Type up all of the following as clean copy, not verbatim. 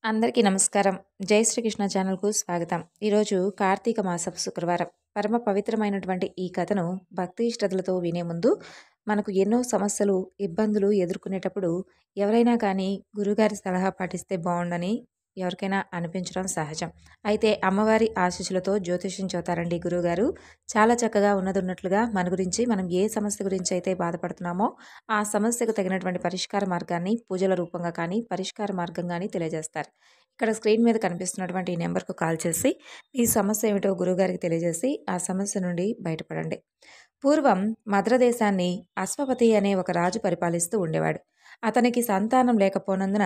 అందరికీ నమస్కారం. జై శ్రీకృష్ణ ఛానల్‌కు స్వాగతం. ఈరోజు కార్తీక మాసపు శుక్రవారం. పరమ పవిత్రమైనటువంటి ఈ కథను భక్తి శ్రద్ధలతో వినే ముందు మనకు ఎన్నో సమస్యలు, ఇబ్బందులు ఎదుర్కొనేటప్పుడు ఎవరైనా కానీ గురుగారి సలహా పాటిస్తే బావుండని ఎవరికైనా అనిపించడం సహజం. అయితే అమ్మవారి ఆశీస్సులతో జ్యోతిష్యం చెబుతారండి గురువుగారు. చాలా చక్కగా ఉన్నదున్నట్లుగా మన గురించి మనం ఏ సమస్య గురించి అయితే బాధపడుతున్నామో ఆ సమస్యకు తగినటువంటి పరిష్కార మార్గాన్ని పూజల రూపంగా కానీ, పరిష్కార మార్గం గానీ తెలియజేస్తారు. ఇక్కడ స్క్రీన్ మీద కనిపిస్తున్నటువంటి ఈ నెంబర్‌కు కాల్ చేసి మీ సమస్య ఏమిటో గురువుగారికి తెలియజేసి ఆ సమస్య నుండి బయటపడండి. పూర్వం మద్ర దేశాన్ని అశ్వపతి అనే ఒక రాజు పరిపాలిస్తూ ఉండేవాడు. అతనికి సంతానం లేకపోనందున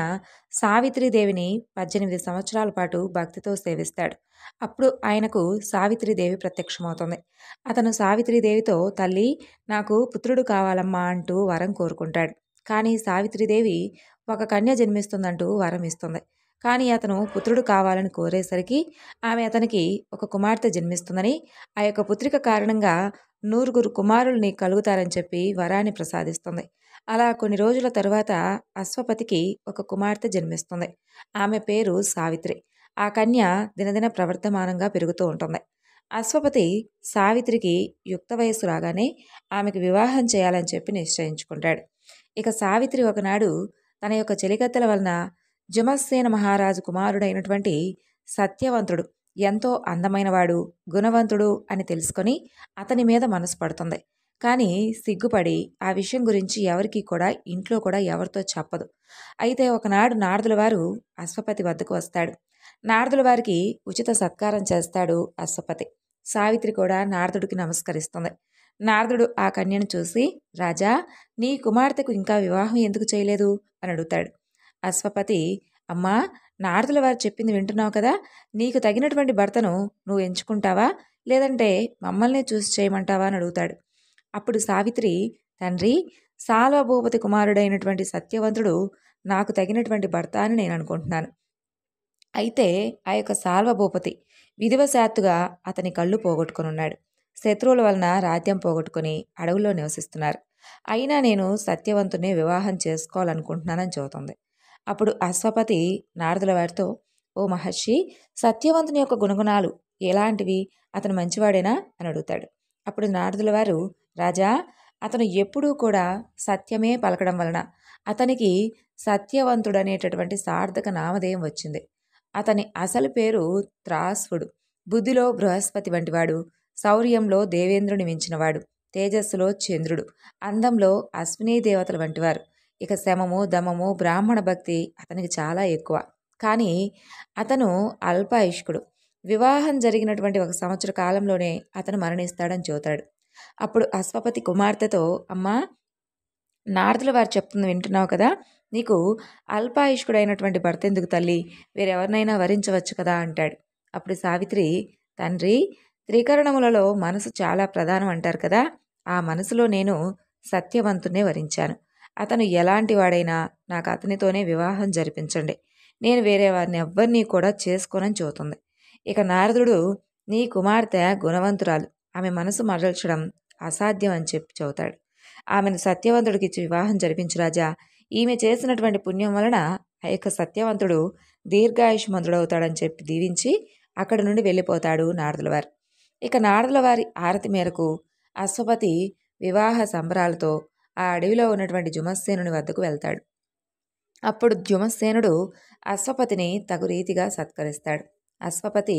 సావిత్రీదేవిని 18 సంవత్సరాల పాటు భక్తితో సేవిస్తాడు. అప్పుడు ఆయనకు సావిత్రీదేవి ప్రత్యక్షమవుతుంది. అతను సావిత్రీదేవితో తల్లి నాకు పుత్రుడు కావాలమ్మా అంటూ వరం కోరుకుంటాడు. కానీ సావిత్రీదేవి ఒక కన్య జన్మిస్తుందంటూ వరం ఇస్తుంది. కానీ అతను పుత్రుడు కావాలని కోరేసరికి ఆమె అతనికి ఒక కుమార్తె జన్మిస్తుందని, ఆ యొక్క పుత్రిక కారణంగా 100 కుమారుల్ని కలుగుతారని చెప్పి వరాన్ని ప్రసాదిస్తుంది. అలా కొన్ని రోజుల తరువాత అశ్వపతికి ఒక కుమార్తె జన్మిస్తుంది. ఆమె పేరు సావిత్రి. ఆ కన్య దినదిన ప్రవర్ధమానంగా పెరుగుతూ ఉంటుంది. అశ్వపతి సావిత్రికి యుక్త వయస్సు రాగానే ఆమెకు వివాహం చేయాలని చెప్పి నిశ్చయించుకుంటాడు. ఇక సావిత్రి ఒకనాడు తన యొక్క చెలికత్తెల వలన జుమస్సేన మహారాజు కుమారుడైనటువంటి సత్యవంతుడు ఎంతో అందమైనవాడు, గుణవంతుడు అని తెలుసుకొని అతని మీద మనసు పడుతుంది. కానీ సిగ్గుపడి ఆ విషయం గురించి ఎవరికీ కూడా ఇంట్లో కూడా ఎవరితో చెప్పదు. అయితే ఒకనాడు నారదుల వారు అశ్వపతి వద్దకు వస్తాడు. నారదుల వారికి ఉచిత సత్కారం చేస్తాడు అశ్వపతి. సావిత్రి కూడా నారదుడికి నమస్కరిస్తుంది. నారదుడు ఆ కన్యను చూసి, రాజా, నీ కుమార్తెకు ఇంకా వివాహం ఎందుకు చేయలేదు అని అడుగుతాడు. అశ్వపతి, అమ్మా, నారదుల వారు చెప్పింది వింటున్నావు కదా, నీకు తగినటువంటి భర్తను నువ్వు ఎంచుకుంటావా, లేదంటే మమ్మల్నే చూసి చేయమంటావా అని అడుగుతాడు. అప్పుడు సావిత్రి, తండ్రి, సాల్వభూపతి కుమారుడైనటువంటి సత్యవంతుడు నాకు తగినటువంటి భర్త అని నేను అనుకుంటున్నాను. అయితే ఆ యొక్క సాల్వభూపతి విధివశాత్తుగా అతని కళ్ళు పోగొట్టుకునున్నాడు. శత్రువుల వలన రాజ్యం పోగొట్టుకుని అడవుల్లో నివసిస్తున్నారు. అయినా నేను సత్యవంతుని వివాహం చేసుకోవాలనుకుంటున్నానని చెబుతుంది. అప్పుడు అశ్వపతి నారదుల వారితో, ఓ మహర్షి, సత్యవంతుని యొక్క గుణగుణాలు ఎలాంటివి, అతను మంచివాడేనా అని అడుగుతాడు. అప్పుడు నారదుల వారు, రాజా, అతను ఎప్పుడూ కూడా సత్యమే పలకడం వలన అతనికి సత్యవంతుడనేటటువంటి సార్థక నామధేయం వచ్చింది. అతని అసలు పేరు త్రాస్వుడు. బుద్ధిలో బృహస్పతి వంటివాడు, శౌర్యంలో దేవేంద్రుని మించినవాడు, తేజస్సులో చంద్రుడు, అందంలో అశ్వినీ దేవతల వంటివారు. ఇక శమము, దమము, బ్రాహ్మణ భక్తి అతనికి చాలా ఎక్కువ. కానీ అతను అల్పాయుష్కుడు. వివాహం జరిగినటువంటి 1 సంవత్సర కాలంలోనే అతను మరణిస్తాడని చెబుతాడు. అప్పుడు అశ్వపతి కుమార్తెతో, అమ్మా, నారదుల వారు చెప్తుంది వింటున్నావు కదా, నీకు అల్పాయుష్కుడైనటువంటి భర్త ఎందుకు తల్లి, వేరెవరినైనా వరించవచ్చు కదా అంటాడు. అప్పుడు సావిత్రి, తండ్రి, త్రికరణములలో మనసు చాలా ప్రధానం అంటారు కదా, ఆ మనసులో నేను సత్యవంతునే వరించాను. అతను ఎలాంటి వాడైనా నాకు అతనితోనే వివాహం జరిపించండి. నేను వేరే వారిని ఎవ్వరినీ కూడా చేసుకోనని చెబుతుంది. ఇక నారదుడు, నీ కుమార్తె గుణవంతురాలు, ఆమె మనసు మరల్చడం అసాధ్యం అని చెప్పి చెబుతాడు. ఆమెను సత్యవంతుడికిచ్చి వివాహం జరిపించు రాజా. ఈమె చేసినటువంటి పుణ్యం వలన ఆ యొక్క సత్యవంతుడు దీర్ఘాయుష్మంతుడవుతాడని చెప్పి దీవించి అక్కడి నుండి వెళ్ళిపోతాడు నారదుల వారు. ఇక నారదుల వారి ఆరతి మేరకు అశ్వపతి వివాహ సంబరాలతో ఆ అడవిలో ఉన్నటువంటి జుమస్సేనుని వద్దకు వెళ్తాడు. అప్పుడు జుమస్సేనుడు అశ్వపతిని తగు రీతిగా సత్కరిస్తాడు. అశ్వపతి,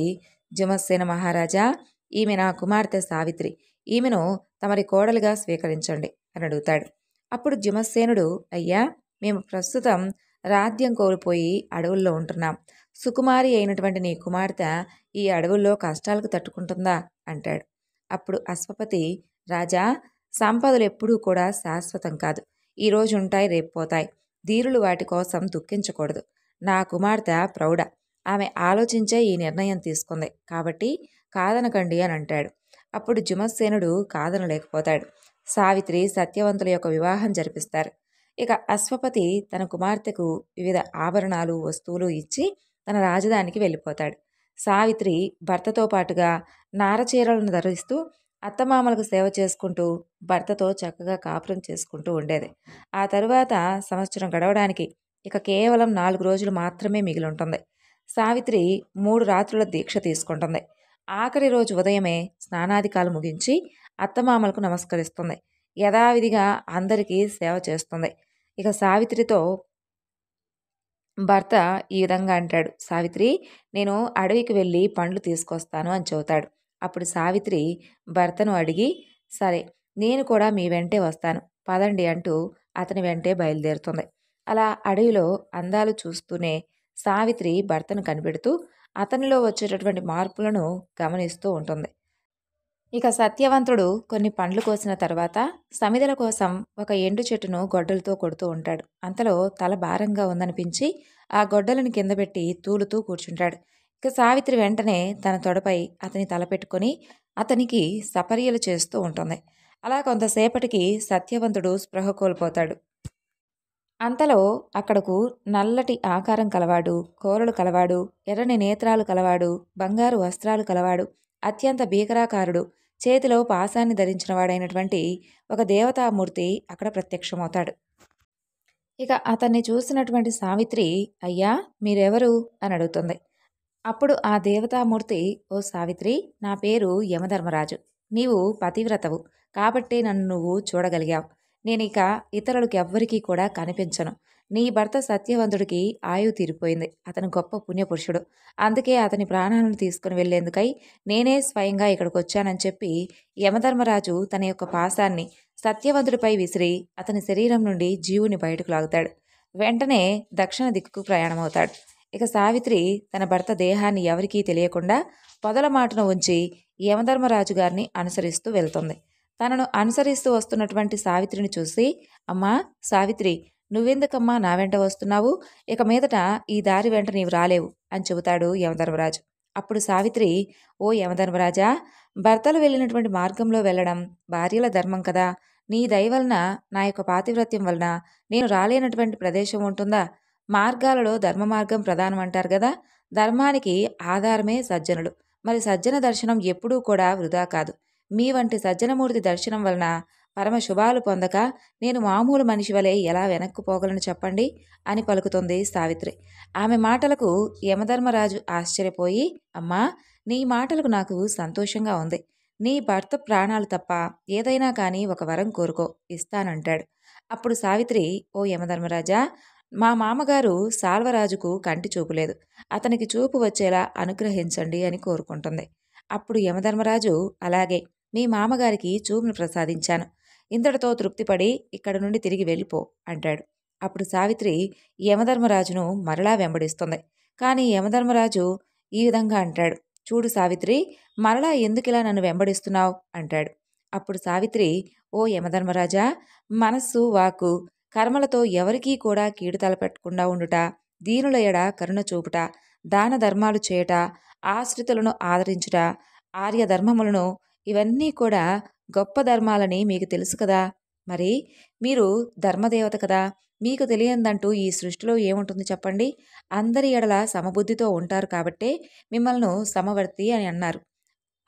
జుమస్సేన మహారాజా, ఈమె నా కుమార్తె సావిత్రి, ఈమెను తమరి కోడలిగా స్వీకరించండి అని అడుగుతాడు. అప్పుడు జుమస్సేనుడు, అయ్యా, మేము ప్రస్తుతం రాజ్యం కోల్పోయి అడవుల్లో ఉంటున్నాం. సుకుమారి అయినటువంటి నీ కుమార్తె ఈ అడవుల్లో కష్టాలకు తట్టుకుంటుందా అంటాడు. అప్పుడు అశ్వపతి, రాజా, సంపదలు ఎప్పుడూ కూడా శాశ్వతం కాదు. ఈరోజు ఉంటాయి, రేపు పోతాయి. ధీరులు వాటి కోసం దుఃఖించకూడదు. నా కుమార్తె ప్రౌఢ, ఆమె ఆలోచించే ఈ నిర్ణయం తీసుకుంది, కాబట్టి కాదనకండి అని అంటాడు. అప్పుడు జుమస్సేనుడు కాదనలేకపోతాడు. సావిత్రి, సత్యవంతుల యొక్క వివాహం జరిపిస్తారు. ఇక అశ్వపతి తన కుమార్తెకు వివిధ ఆభరణాలు, వస్తువులు ఇచ్చి తన రాజధానికి వెళ్ళిపోతాడు. సావిత్రి భర్తతో పాటుగా నారచీరలను ధరిస్తూ అత్తమామలకు సేవ చేసుకుంటూ భర్తతో చక్కగా కాపురం చేసుకుంటూ ఉండేది. ఆ తరువాత సంవత్సరం గడవడానికి ఇక కేవలం 4 రోజులు మాత్రమే మిగిలుంటుంది. సావిత్రి 3 రాత్రుల దీక్ష తీసుకుంటుంది. ఆఖరి రోజు ఉదయమే స్నానాధికాలు ముగించి అత్తమామలకు నమస్కరిస్తుంది. యథావిధిగా అందరికీ సేవ చేస్తుంది. ఇక సావిత్రితో భర్త ఈ విధంగా అంటాడు. సావిత్రి, నేను అడవికి వెళ్ళి పండ్లు తీసుకొస్తాను అని చెబుతాడు. అప్పుడు సావిత్రి భర్తను అడిగి, సరే నేను కూడా మీ వెంటే వస్తాను పదండి అంటూ అతని వెంటే బయలుదేరుతుంది. అలా అడవిలో అందాలు చూస్తూనే సావిత్రి భర్తను కనిపెడుతూ అతనిలో వచ్చేటటువంటి మార్పులను గమనిస్తూ ఉంటుంది. ఇక సత్యవంతుడు కొన్ని పండ్లు కోసిన తర్వాత సమిధల కోసం ఒక ఎండు చెట్టును గొడ్డలతో కొడుతూ ఉంటాడు. అంతలో తల భారంగా ఉందనిపించి ఆ గొడ్డలను కింద పెట్టి తూలుతూ కూర్చుంటాడు. ఇక సావిత్రి వెంటనే తన తొడపై అతని తల పెట్టుకొని అతనికి సపర్యలు చేస్తూ ఉంటుంది. అలా కొంతసేపటికి సత్యవంతుడు స్పృహ కోల్పోతాడు. అంతలో అక్కడకు నల్లటి ఆకారం కలవాడు, కోరలు కలవాడు, ఎర్రని నేత్రాలు కలవాడు, బంగారు వస్త్రాలు కలవాడు, అత్యంత భీకరాకారుడు, చేతిలో పాశాన్ని ధరించిన వాడైనటువంటి ఒక దేవతామూర్తి అక్కడ ప్రత్యక్షమవుతాడు. ఇక అతన్ని చూసినటువంటి సావిత్రి, అయ్యా మీరెవరు అని అడుగుతుంది. అప్పుడు ఆ దేవతామూర్తి, ఓ సావిత్రి, నా పేరు యమధర్మరాజు. నీవు పతివ్రతవు కాబట్టే నన్ను నువ్వు చూడగలిగావు. నేనిక ఇతరులకు ఎవ్వరికీ కూడా కనిపించను. నీ భర్త సత్యవంతుడికి ఆయువు తీరిపోయింది. అతను గొప్ప పుణ్యపురుషుడు. అందుకే అతని ప్రాణాలను తీసుకుని వెళ్లేందుకై నేనే స్వయంగా ఇక్కడికి వచ్చానని చెప్పి యమధర్మరాజు తన యొక్క పాశాన్ని సత్యవంతుడిపై విసిరి అతని శరీరం నుండి జీవుని బయటకు లాగుతాడు. వెంటనే దక్షిణ దిక్కుకు ప్రయాణమవుతాడు. ఇక సావిత్రి తన భర్త దేహాన్ని ఎవరికీ తెలియకుండా పొదల మాటను ఉంచి యమధర్మరాజు గారిని అనుసరిస్తూ వెళ్తుంది. తనను అనుసరిస్తూ వస్తున్నటువంటి సావిత్రిని చూసి, అమ్మా సావిత్రి, నువ్వెందుకమ్మా నా వెంట వస్తున్నావు? ఇక మీదట ఈ దారి వెంట నీవు రాలేవు అని చెబుతాడు యమధర్మరాజు. అప్పుడు సావిత్రి, ఓ యమధర్మరాజా, భర్తలు వెళ్ళినటువంటి మార్గంలో వెళ్ళడం భార్యల ధర్మం కదా. నీ దయ వలన, నా యొక్క పాతివ్రత్యం వలన నేను రాలేనటువంటి ప్రదేశం ఉంటుందా? మార్గాలలో ధర్మ మార్గం ప్రధానం అంటారు కదా. ధర్మానికి ఆధారమే సజ్జనులు. మరి సజ్జన దర్శనం ఎప్పుడూ కూడా వృధా కాదు. మీ వంటి సజ్జనమూర్తి దర్శనం వలన పరమ శుభాలు పొందక నేను మామూలు మనిషి వలె ఎలా వెనక్కు పోగలను చెప్పండి అని పలుకుతుంది సావిత్రి. ఆమె మాటలకు యమధర్మరాజు ఆశ్చర్యపోయి, అమ్మా నీ మాటలకు నాకు సంతోషంగా ఉంది. నీ భర్త ప్రాణాలు తప్ప ఏదైనా కానీ ఒక వరం కోరుకో, ఇస్తానంటాడు. అప్పుడు సావిత్రి, ఓ యమధర్మరాజా, మా మామగారు సాల్వరాజుకు కంటి చూపు లేదు. అతనికి చూపు వచ్చేలా అనుగ్రహించండి అని కోరుకుంటుంది. అప్పుడు యమధర్మరాజు, అలాగే మీ మామగారికి చూపును ప్రసాదించాను. ఇంతటితో తృప్తిపడి ఇక్కడి నుండి తిరిగి వెళ్ళిపో అంటాడు. అప్పుడు సావిత్రి యమధర్మరాజును మరలా వెంబడిస్తుంది. కానీ యమధర్మరాజు ఈ విధంగా అంటాడు, చూడు సావిత్రి, మరలా ఎందుకిలా నన్ను వెంబడిస్తున్నావు అంటాడు. అప్పుడు సావిత్రి, ఓ యమధర్మరాజా, మనస్సు వాక్కు కర్మలతో ఎవరికీ కూడా కీడు తలపెట్టకుండా ఉండుట, దీనుల ఎడ కరుణ చూపుట, దాన ధర్మాలు చేయుట, ఆశ్రితులను ఆదరించుట, ఆర్య ధర్మములను, ఇవన్నీ కూడా గొప్ప ధర్మాలని మీకు తెలుసు కదా. మరి మీరు ధర్మదేవత కదా. మీకు తెలియందంటూ ఈ సృష్టిలో ఏముంటుంది చెప్పండి. అందరి ఎడల సమబుద్ధితో ఉంటారు కాబట్టే మిమ్మల్ని సమవర్తి అని అన్నారు.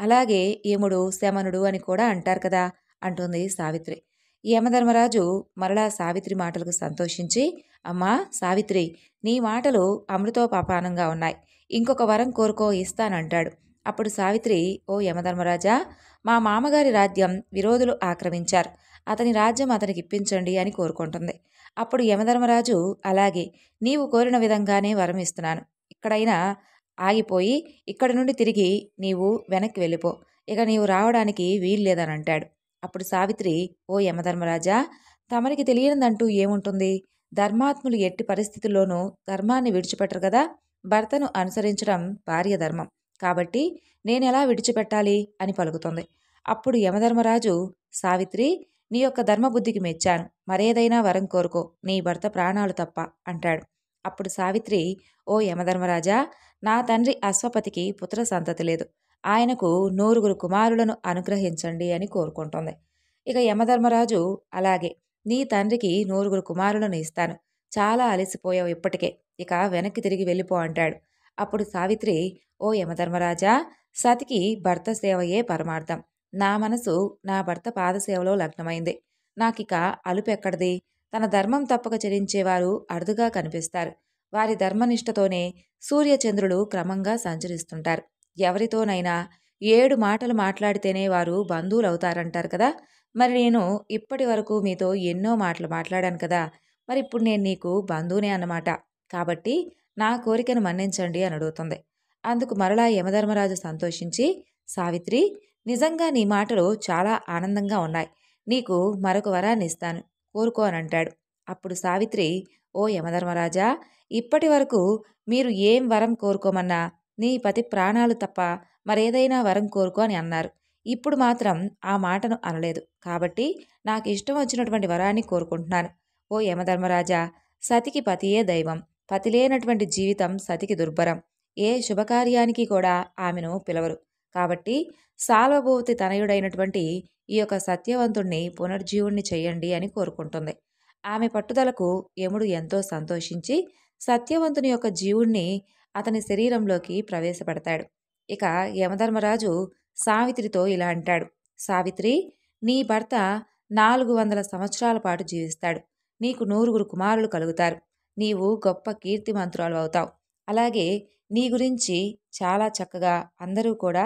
అలాగే యముడు శమనుడు అని కూడా అంటారు కదా అంటుంది సావిత్రి. యమధర్మరాజు మరలా సావిత్రి మాటలకు సంతోషించి, అమ్మా సావిత్రి, నీ మాటలు అమృతోపాపానంగా ఉన్నాయి. ఇంకొక వరం కోరుకో, ఇస్తానంటాడు. అప్పుడు సావిత్రి, ఓ యమధర్మరాజా, మా మామగారి రాజ్యం విరోధులు ఆక్రమించారు. అతని రాజ్యం అతనికి ఇప్పించండి అని కోరుకుంటుంది. అప్పుడు యమధర్మరాజు, అలాగే నీవు కోరిన విధంగానే వరం ఇస్తున్నాను. ఇక్కడైనా ఆగిపోయి ఇక్కడి నుండి తిరిగి నీవు వెనక్కి వెళ్ళిపో. ఇక నీవు రావడానికి వీల్లేదని అంటాడు. అప్పుడు సావిత్రి, ఓ యమధర్మరాజా, తమరికి తెలియనిదంటూ ఏముంటుంది? ధర్మాత్ములు ఎట్టి పరిస్థితుల్లోనూ ధర్మాన్ని విడిచిపెట్టరు కదా. భర్తను అనుసరించడం భార్య ధర్మం కాబట్టి నేనెలా విడిచిపెట్టాలి అని పలుకుతుంది. అప్పుడు యమధర్మరాజు, సావిత్రి, నీ యొక్క ధర్మబుద్ధికి మెచ్చాను. మరేదైనా వరం కోరుకో, నీ భర్త ప్రాణాలు తప్ప అంటాడు. అప్పుడు సావిత్రి, ఓ యమధర్మరాజా, నా తండ్రి అశ్వపతికి పుత్ర సంతతి లేదు. ఆయనకు 9 కుమారులను అనుగ్రహించండి అని కోరుకుంటుంది. ఇక యమధర్మరాజు, అలాగే నీ తండ్రికి 9 కుమారులను ఇస్తాను. చాలా అలసిపోయావు ఇప్పటికే, ఇక వెనక్కి తిరిగి వెళ్ళిపో అంటాడు. అప్పుడు సావిత్రి, ఓ యమధర్మరాజా, సతికి భర్త సేవయే పరమార్థం. నా మనసు నా భర్త పాదసేవలో లగ్నమైంది. నాకిక అలుపెక్కడిది? తన ధర్మం తప్పక చరించేవారు అరుదుగా కనిపిస్తారు. వారి ధర్మనిష్టతోనే సూర్యచంద్రులు క్రమంగా సంచరిస్తుంటారు. ఎవరితోనైనా 7 మాటలు మాట్లాడితేనే వారు బంధువులవుతారంటారు కదా! మరి నేను ఇప్పటి వరకు మీతో ఎన్నో మాటలు మాట్లాడాను కదా! మరిప్పుడు నేను నీకు బంధువునే అన్నమాట. కాబట్టి నా కోరికను మన్నించండి అని అడుగుతుంది. అందుకు మరలా యమధర్మరాజు సంతోషించి, సావిత్రి, నిజంగా నీ మాటలు చాలా ఆనందంగా ఉన్నాయి. నీకు మరొక వరాన్ని ఇస్తాను. కోరుకో అని అంటాడు. అప్పుడు సావిత్రి, ఓ యమధర్మరాజా, ఇప్పటి వరకు మీరు ఏం వరం కోరుకోమన్నా నీ పతి ప్రాణాలు తప్ప మరేదైనా వరం కోరుకో అని అన్నారు. ఇప్పుడు మాత్రం ఆ మాటను అనలేదు. కాబట్టి నాకు ఇష్టం వచ్చినటువంటి వరాన్ని కోరుకుంటున్నాను. ఓ యమధర్మరాజా, సతికి పతియే దైవం. పతి లేనటువంటి జీవితం సతికి దుర్భరం. ఏ శుభకార్యానికి కూడా ఆమెను పిలవరు. కాబట్టి సాల్వభూతి తనయుడైనటువంటి ఈ యొక్క సత్యవంతుణ్ణి పునర్జీవుణ్ణి చెయ్యండి అని కోరుకుంటుంది. ఆమె పట్టుదలకు యముడు ఎంతో సంతోషించి సత్యవంతుని యొక్క జీవుణ్ణి అతని శరీరంలోకి ప్రవేశపెడతాడు. ఇక యమధర్మరాజు సావిత్రితో ఇలా అంటాడు. సావిత్రి, నీ భర్త 400 సంవత్సరాల పాటు జీవిస్తాడు. నీకు 100 కుమారులు కలుగుతారు. నీవు గొప్ప కీర్తిమంతురాలు అవుతావు. అలాగే నీ గురించి చాలా చక్కగా అందరూ కూడా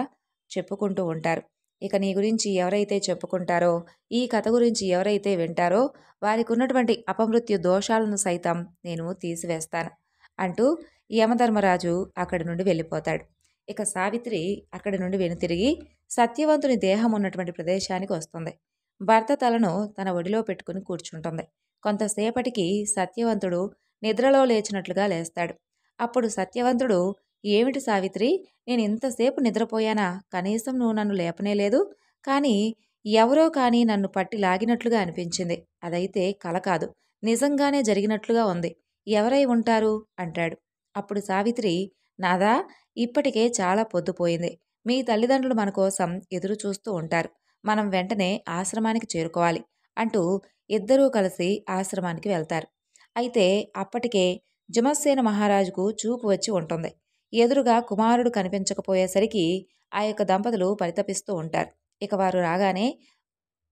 చెప్పుకుంటూ ఉంటారు. ఇక నీ గురించి ఎవరైతే చెప్పుకుంటారో, ఈ కథ గురించి ఎవరైతే వింటారో వారికి ఉన్నటువంటి అపమృత్యు దోషాలను సైతం నేను తీసివేస్తాను అంటూ యమధర్మరాజు అక్కడి నుండి వెళ్ళిపోతాడు. ఇక సావిత్రి అక్కడి నుండి వెనుతిరిగి సత్యవంతుని దేహం ఉన్నటువంటి ప్రదేశానికి వస్తుంది. భర్త తలను తన ఒడిలో పెట్టుకుని కూర్చుంటుంది. కొంతసేపటికి సత్యవంతుడు నిద్రలో లేచినట్లుగా లేస్తాడు. అప్పుడు సత్యవంతుడు, ఏమిటి సావిత్రి, నేను ఇంతసేపు నిద్రపోయానా? కనీసం నువ్వు నన్ను లేపనేలేదు. కానీ ఎవరో కానీ నన్ను పట్టి లాగినట్లుగా అనిపించింది. అదైతే కల కాదు, నిజంగానే జరిగినట్లుగా ఉంది. ఎవరై ఉంటారు అంటాడు. అప్పుడు సావిత్రి, నాదా, ఇప్పటికే చాలా పొద్దుపోయింది. మీ తల్లిదండ్రులు మన కోసం ఎదురు చూస్తూ ఉంటారు. మనం వెంటనే ఆశ్రమానికి చేరుకోవాలి అంటూ ఇద్దరూ కలిసి ఆశ్రమానికి వెళ్తారు. అయితే అప్పటికే జుమస్సేన మహారాజుకు చూపు వచ్చి ఉంటుంది. ఎదురుగా కుమారుడు కనిపించకపోయేసరికి ఆ యొక్క దంపతులు పరితపిస్తూ ఉంటారు. ఇక వారు రాగానే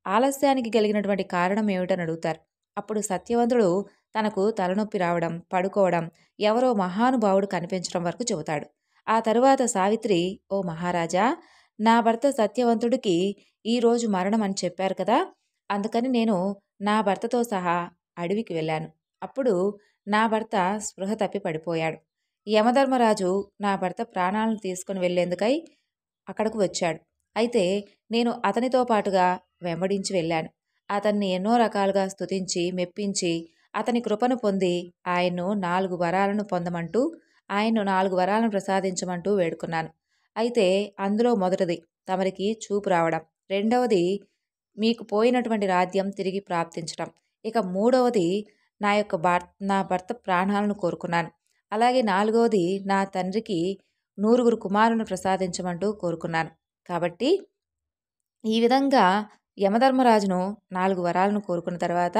ఆలస్యానికి కలిగినటువంటి కారణం ఏమిటని అడుగుతారు. అప్పుడు సత్యవంతుడు తనకు తలనొప్పి రావడం, పడుకోవడం, ఎవరో మహానుభావుడు కనిపించడం వరకు చెబుతాడు. ఆ తరువాత సావిత్రి, ఓ మహారాజా, నా భర్త సత్యవంతుడికి ఈరోజు మరణం అని చెప్పారు కదా, అందుకని నేను నా భర్తతో సహా అడవికి వెళ్ళాను. అప్పుడు నా భర్త స్పృహ తప్పి పడిపోయాడు. యమధర్మరాజు నా భర్త ప్రాణాలను తీసుకుని వెళ్లేందుకై అక్కడకు వచ్చాడు. అయితే నేను అతనితో పాటుగా వెంబడించి వెళ్ళాను. అతన్ని ఎన్నో రకాలుగా స్తుతించి మెప్పించి అతని కృపను పొంది ఆయన్ను 4 వరాలను పొందమంటూ ఆయన్ను 4 వరాలను ప్రసాదించమంటూ వేడుకున్నాను. అయితే అందులో మొదటిది తమరికి చూపు రావడం, రెండవది మీకు పోయినటువంటి రాజ్యం తిరిగి ప్రాప్తించడం, ఇక మూడవది నా భర్త ప్రాణాలను కోరుకున్నాను. అలాగే నాలుగవది నా తండ్రికి 100 కుమారులను ప్రసాదించమంటూ కోరుకున్నాను. కాబట్టి ఈ విధంగా యమధర్మరాజును 4 వరాలను కోరుకున్న తర్వాత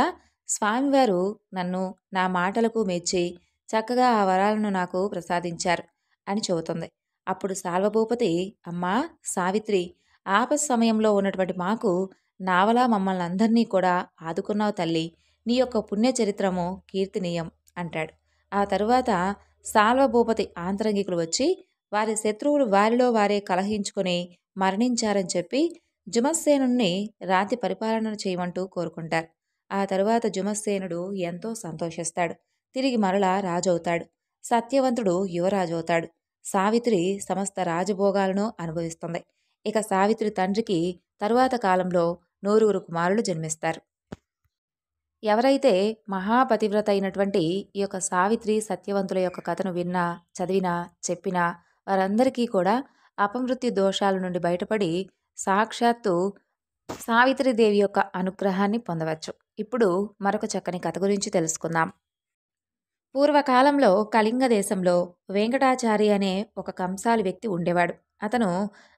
స్వామివారు నన్ను నా మాటలకు మెచ్చి చక్కగా ఆ వరాలను నాకు ప్రసాదించారు అని చెబుతుంది. అప్పుడు సాల్వభూపతి, అమ్మా సావిత్రి, ఆపత్ సమయంలో ఉన్నటువంటి మాకు నావలా మమ్మల్ని అందరినీ కూడా ఆదుకున్నావు తల్లి. నీ యొక్క పుణ్యచరిత్రము కీర్తినీయం అంటాడు. ఆ తరువాత సాల్వభూపతి ఆంతరంగికులు వచ్చి వారి శత్రువులు వారిలో వారే కలహించుకొని మరణించారని చెప్పి జుమస్సేనుణ్ణి రాతి పరిపాలన చేయమంటూ కోరుకుంటారు. ఆ తరువాత జుమస్సేనుడు ఎంతో సంతోషిస్తాడు. తిరిగి మరలా రాజవుతాడు. సత్యవంతుడు యువరాజవుతాడు. సావిత్రి సమస్త రాజభోగాలను అనుభవిస్తుంది. ఇక సావిత్రి తండ్రికి తరువాత కాలంలో 100 కుమారులు జన్మిస్తారు. ఎవరైతే మహాపతివ్రత అయినటువంటి ఈ యొక్క సావిత్రి సత్యవంతుల యొక్క కథను విన్నా, చదివినా, చెప్పినా వారందరికీ కూడా అపమృత్యు దోషాల నుండి బయటపడి సాక్షాత్తు సావిత్రిదేవి యొక్క అనుగ్రహాన్ని పొందవచ్చు. ఇప్పుడు మరొక చక్కని కథ గురించి తెలుసుకుందాం. పూర్వకాలంలో కళింగ దేశంలో వెంకటాచారి అనే ఒక కంసాలి వ్యక్తి ఉండేవాడు.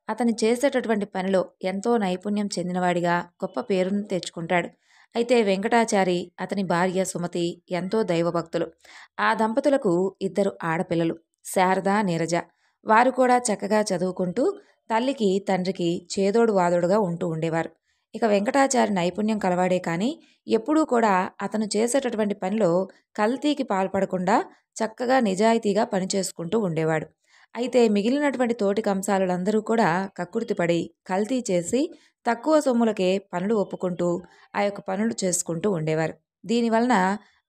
అతను చేసేటటువంటి పనిలో ఎంతో నైపుణ్యం చెందినవాడిగా గొప్ప పేరును తెచ్చుకుంటాడు. అయితే వెంకటాచారి, అతని భార్య సుమతి ఎంతో దైవభక్తులు. ఆ దంపతులకు 2 ఆడపిల్లలు, శారద, నీరజ. వారు కూడా చక్కగా చదువుకుంటూ తల్లికి తండ్రికి చేదోడు వాదోడుగా ఉంటూ ఉండేవారు. ఇక వెంకటాచారి నైపుణ్యం కలవాడే కానీ ఎప్పుడూ కూడా అతను చేసేటటువంటి పనిలో కల్తీకి పాల్పడకుండా చక్కగా నిజాయితీగా పనిచేసుకుంటూ ఉండేవాడు. అయితే మిగిలినటువంటి తోటి కంసాలులందరూ కూడా కక్కుర్తిపడి కల్తీ చేసి తక్కువ సొమ్ములకే పనులు ఒప్పుకుంటూ ఆ యొక్క పనులు చేసుకుంటూ ఉండేవారు. దీనివలన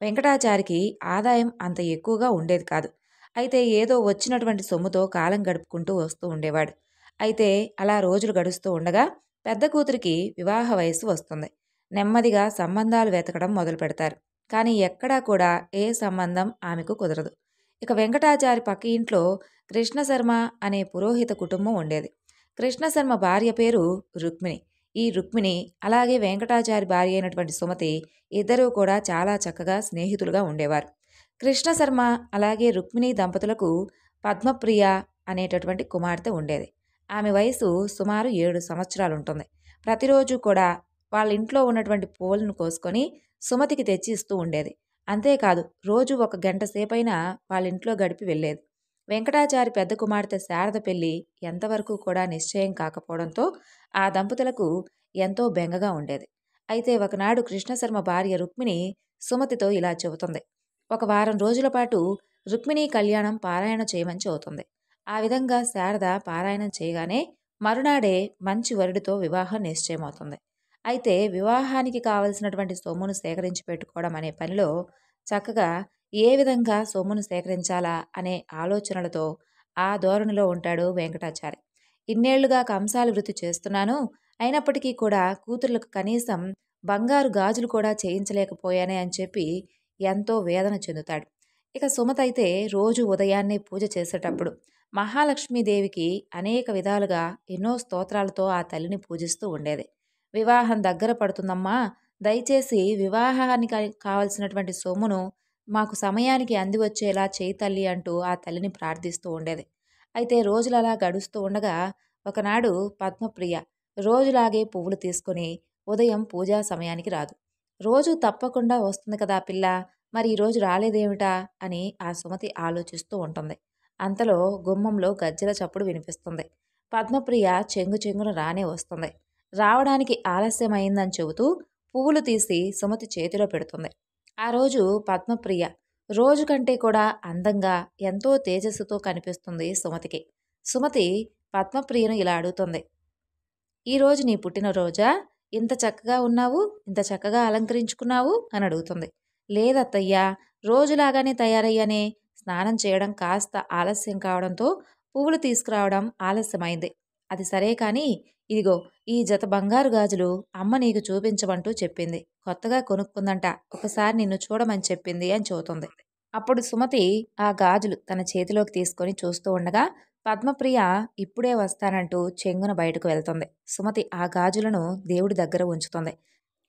వెంకటాచారికి ఆదాయం అంత ఎక్కువగా ఉండేది కాదు. అయితే ఏదో వచ్చినటువంటి సొమ్ముతో కాలం గడుపుకుంటూ వస్తూ ఉండేవాడు. అయితే అలా రోజులు గడుస్తూ ఉండగా పెద్ద కూతురికి వివాహ వయస్సు వస్తుంది. నెమ్మదిగా సంబంధాలు వెతకడం మొదలు పెడతారు. కానీ ఎక్కడా కూడా ఏ సంబంధం ఆమెకు కుదరదు. ఇక వెంకటాచారి పక్క ఇంట్లో కృష్ణశర్మ అనే పురోహిత కుటుంబం ఉండేది. కృష్ణశర్మ భార్య పేరు రుక్మిణి. ఈ రుక్మిణి అలాగే వెంకటాచారి భార్య అయినటువంటి సుమతి ఇద్దరూ కూడా చాలా చక్కగా స్నేహితులుగా ఉండేవారు. కృష్ణశర్మ అలాగే రుక్మిణి దంపతులకు పద్మప్రియ అనేటటువంటి కుమార్తె ఉండేది. ఆమె వయసు సుమారు 7 సంవత్సరాలుంటుంది. ప్రతిరోజు కూడా వాళ్ళ ఇంట్లో ఉన్నటువంటి పూలను కోసుకొని సుమతికి తెచ్చి ఇస్తూ ఉండేది. అంతేకాదు రోజు ఒక గంట సేపైనా వాళ్ళ ఇంట్లో గడిపి వెళ్ళేది. వెంకటాచారి పెద్ద కుమార్తె శారద పెళ్లి ఎంతవరకు కూడా నిశ్చయం కాకపోవడంతో ఆ దంపతులకు ఎంతో బెంగగా ఉండేది. అయితే ఒకనాడు కృష్ణశర్మ భార్య రుక్మిణి సుమతితో ఇలా చెబుతుంది. ఒక వారం రోజుల పాటు రుక్మిణి కళ్యాణం పారాయణ చేయమని చెబుతుంది. ఆ విధంగా శారద పారాయణం చేయగానే మరునాడే మంచి వరుడితో వివాహం నిశ్చయమవుతుంది. అయితే వివాహానికి కావలసినటువంటి సొమ్మును సేకరించి పెట్టుకోవడం అనే పనిలో చక్కగా ఏ విధంగా సొమ్మును సేకరించాలా అనే ఆలోచనలతో ఆ ధోరణిలో ఉంటాడు వెంకటాచారి. ఇన్నేళ్లుగా కంసాలి వృత్తి చేస్తున్నాను, అయినప్పటికీ కూడా కూతుర్లకు కనీసం బంగారు గాజులు కూడా చేయించలేకపోయానే అని చెప్పి ఎంతో వేదన చెందుతాడు. ఇక సుమతైతే రోజు ఉదయాన్నే పూజ చేసేటప్పుడు మహాలక్ష్మీదేవికి అనేక విధాలుగా ఎన్నో స్తోత్రాలతో ఆ తల్లిని పూజిస్తూ ఉండేది. వివాహం దగ్గర పడుతుందమ్మా, దయచేసి వివాహానికి కావలసినటువంటి సొమ్మును మాకు సమయానికి అందివచ్చేలా చేయి తల్లి అంటూ ఆ తల్లిని ప్రార్థిస్తూ ఉండేది. అయితే రోజులు అలా గడుస్తూ ఉండగా ఒకనాడు పద్మప్రియ రోజులాగే పువ్వులు తీసుకుని ఉదయం పూజా సమయానికి రాదు. రోజు తప్పకుండా వస్తుంది కదా పిల్ల, మరి ఈరోజు రాలేదేమిటా అని ఆ సుమతి ఆలోచిస్తూ ఉంటుంది. అంతలో గుమ్మంలో గజ్జెల చప్పుడు వినిపిస్తుంది. పద్మప్రియ చెంగు చెంగున రానే వస్తుంది. రావడానికి ఆలస్యమైందని చెబుతూ పువ్వులు తీసి సుమతి చేతిలో పెడుతుంది. ఆ రోజు పద్మప్రియ రోజు కంటే కూడా అందంగా ఎంతో తేజస్సుతో కనిపిస్తుంది సుమతికి. సుమతి పద్మప్రియను ఇలా అడుగుతుంది. ఈరోజు నీ పుట్టినరోజా? ఇంత చక్కగా ఉన్నావు, ఇంత చక్కగా అలంకరించుకున్నావు అని అడుగుతుంది. లేదత్తయ్యా, రోజులాగానే తయారయ్యానే, స్నానం చేయడం కాస్త ఆలస్యం కావడంతో పువ్వులు తీసుకురావడం ఆలస్యమైంది. అది సరే కానీ ఇదిగో ఈ జత బంగారు గాజులు అమ్మ నీకు చూపించమంటూ చెప్పింది. కొత్తగా కొనుక్కుందంట, ఒకసారి నిన్ను చూడమని చెప్పింది అని చెబుతుంది. అప్పుడు సుమతి ఆ గాజులు తన చేతిలోకి తీసుకొని చూస్తూ ఉండగా పద్మప్రియ ఇప్పుడే వస్తానంటూ చెంగున బయటకు వెళ్తుంది. సుమతి ఆ గాజులను దేవుడి దగ్గర ఉంచుతుంది.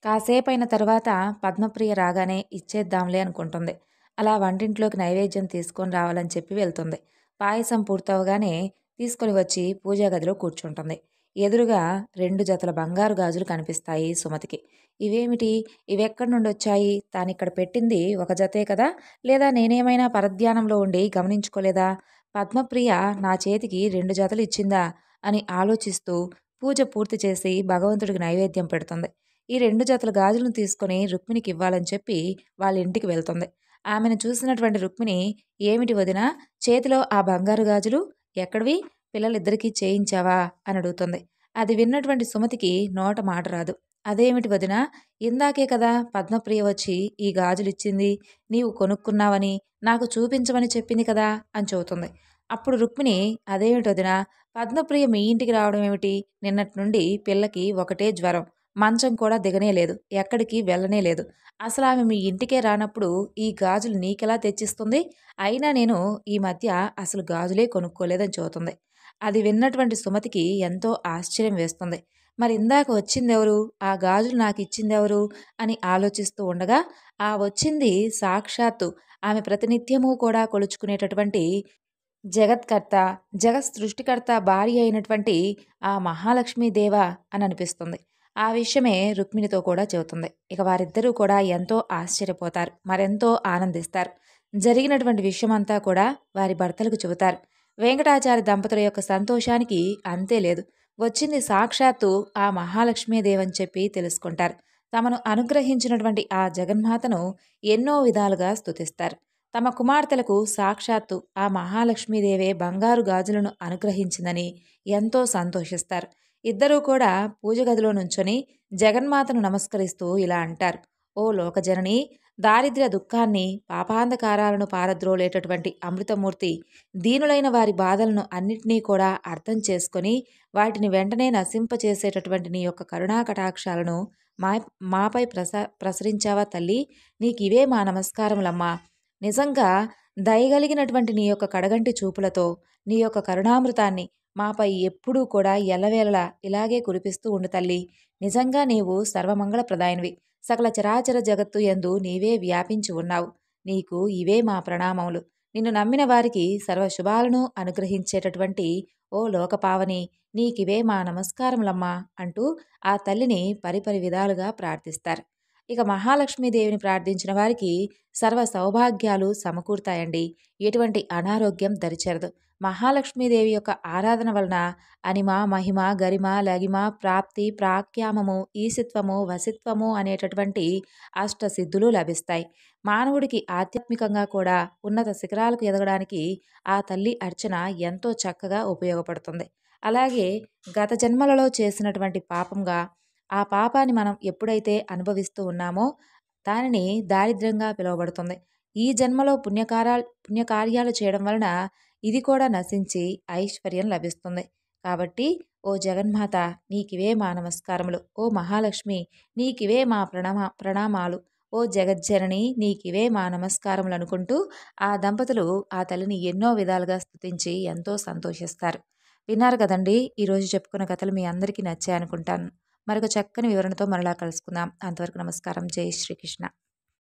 కాసేపైన తర్వాత పద్మప్రియ రాగానే ఇచ్చేద్దాంలే అనుకుంటుంది. అలా వంటింట్లోకి నైవేద్యం తీసుకొని రావాలని చెప్పి వెళ్తుంది. పాయసం పూర్తవగానే తీసుకొని వచ్చి పూజా గదిలో కూర్చుంటుంది. ఎదురుగా 2 జతల బంగారు గాజులు కనిపిస్తాయి సుమతికి. ఇవేమిటి, ఇవెక్కడి నుండి వచ్చాయి? తానిక్కడ పెట్టింది ఒక జతే కదా, లేదా నేనేమైనా పరధ్యానంలో ఉండి గమనించుకోలేదా? పద్మప్రియ నా చేతికి 2 జతలు ఇచ్చిందా అని ఆలోచిస్తూ పూజ పూర్తి చేసి భగవంతుడికి నైవేద్యం పెడుతుంది. ఈ 2 జతల గాజులను తీసుకొని రుక్మిణికి ఇవ్వాలని చెప్పి వాళ్ళ ఇంటికి వెళ్తుంది. ఆమెను చూసినటువంటి రుక్మిణి, ఏమిటి వదినా, చేతిలో ఆ బంగారు గాజులు ఎక్కడివి? పిల్లలిద్దరికీ చేయించావా అని అడుగుతుంది. అది విన్నటువంటి సుమతికి నోట మాట రాదు. అదేమిటి వదినా, ఇందాకే కదా పద్మప్రియ వచ్చి ఈ గాజులిచ్చింది, నీవు కొనుక్కున్నావని నాకు చూపించమని చెప్పింది కదా అని చెబుతుంది. అప్పుడు రుక్మిణి, అదేమిటి వదినా, పద్మప్రియ మీ ఇంటికి రావడం ఏమిటి? నిన్నటి నుండి పిల్లకి ఒకటే జ్వరం, మంచం కూడా దిగనే లేదు, ఎక్కడికి వెళ్ళనే లేదు. అసలు ఆమె మీ ఇంటికే రానప్పుడు ఈ గాజులు నీకెలా తెచ్చిస్తుంది? అయినా నేను ఈ మధ్య అసలు గాజులే కొనుక్కోలేదని చెబుతుంది. అది విన్నటువంటి సుమతికి ఎంతో ఆశ్చర్యం వేస్తుంది. మరి ఇందాక వచ్చిందెవరు, ఆ గాజులు నాకు ఇచ్చిందెవరు అని ఆలోచిస్తూ ఉండగా ఆ వచ్చింది సాక్షాత్తు ఆమె ప్రతినిత్యము కూడా కొలుచుకునేటటువంటి జగత్కర్త, జగత్ సృష్టికర్త భార్య అయినటువంటి ఆ మహాలక్ష్మీదేవ అని అనిపిస్తుంది. ఆ విషయమే రుక్మిణితో కూడా చెబుతుంది. ఇక వారిద్దరూ కూడా ఎంతో ఆశ్చర్యపోతారు, మరెంతో ఆనందిస్తారు. జరిగినటువంటి విషయమంతా కూడా వారి భర్తలకు చెబుతారు. వెంకటాచారి దంపతుల యొక్క సంతోషానికి అంతే లేదు. వచ్చింది సాక్షాత్తు ఆ మహాలక్ష్మీదేవని చెప్పి తెలుసుకుంటారు. తమను అనుగ్రహించినటువంటి ఆ జగన్మాతను ఎన్నో విధాలుగా స్తుతిస్తారు. తమ కుమార్తెలకు సాక్షాత్తు ఆ మహాలక్ష్మీదేవే బంగారు గాజులను అనుగ్రహించిందని ఎంతో సంతోషిస్తారు. ఇద్దరూ కూడా పూజ గదిలో నుంచొని జగన్మాతను నమస్కరిస్తూ ఇలా అంటారు: ఓ లోకజనని, దారిద్ర్య దుఃఖాన్ని పాపాంధకారాలను పారద్రోలేటటువంటి అమృతమూర్తి, దీనులైన వారి బాధలను అన్నిటినీ కూడా అర్థం చేసుకొని వాటిని వెంటనే నశింపచేసేటటువంటి నీ యొక్క కరుణా కటాక్షాలను మా మాపై ప్రసరించావా తల్లి. నీకివే మా నమస్కారములమ్మా. నిజంగా దయగలిగినటువంటి నీ యొక్క కడగంటి చూపులతో నీ యొక్క కరుణామృతాన్ని మాపై ఎప్పుడూ కూడా ఎల్లవేళలా ఇలాగే కురిపిస్తూ ఉండు తల్లి. నిజంగా నీవు సర్వమంగళప్రదాయినివి. సకల చరాచర జగత్తు యందు నీవే వ్యాపించి ఉన్నావు. నీకు ఇవే మా ప్రణామములు. నిన్ను నమ్మిన వారికి సర్వశుభాలను అనుగ్రహించేటటువంటి ఓ లోకపావని, నీకివే మా నమస్కారములమ్మా అంటూ ఆ తల్లిని పరిపరి విధాలుగా ప్రార్థిస్తారు. ఇక మహాలక్ష్మీదేవిని ప్రార్థించిన వారికి సర్వ సౌభాగ్యాలు సమకూరుతాయండి. ఎటువంటి అనారోగ్యం దరిచేరదు. మహాలక్ష్మీదేవి యొక్క ఆరాధన వలన అనిమ, మహిమ, గరిమ, లగిమ, ప్రాప్తి, ప్రాఖ్యామము, ఈశిత్వము, వసిత్వము అనేటటువంటి అష్టసిద్ధులు లభిస్తాయి. మానవుడికి ఆధ్యాత్మికంగా కూడా ఉన్నత శిఖరాలకు ఎదగడానికి ఆ తల్లి అర్చన ఎంతో చక్కగా ఉపయోగపడుతుంది. అలాగే గత జన్మలలో చేసినటువంటి పాపంగా ఆ పాపాన్ని మనం ఎప్పుడైతే అనుభవిస్తూ ఉన్నామో దానిని దారిద్ర్యంగా పిలువబడుతుంది. ఈ జన్మలో పుణ్యకార్యాలు చేయడం వలన ఇది కూడా నశించి ఐశ్వర్యం లభిస్తుంది. కాబట్టి ఓ జగన్మాత, నీకివే మా నమస్కారములు. ఓ మహాలక్ష్మి, నీకివే మా ప్రణామాలు. ఓ జగజ్జనని, నీకివే మా నమస్కారములు అనుకుంటూ ఆ దంపతులు ఆ తల్లిని ఎన్నో విధాలుగా స్తుతించి ఎంతో సంతోషిస్తారు. విన్నారు కదండి, ఈరోజు చెప్పుకున్న కథలు మీ అందరికీ నచ్చాయి అనుకుంటాను. మరొక చక్కని వివరణతో మరలా కలుసుకుందాం. అంతవరకు నమస్కారం. జై శ్రీకృష్ణ.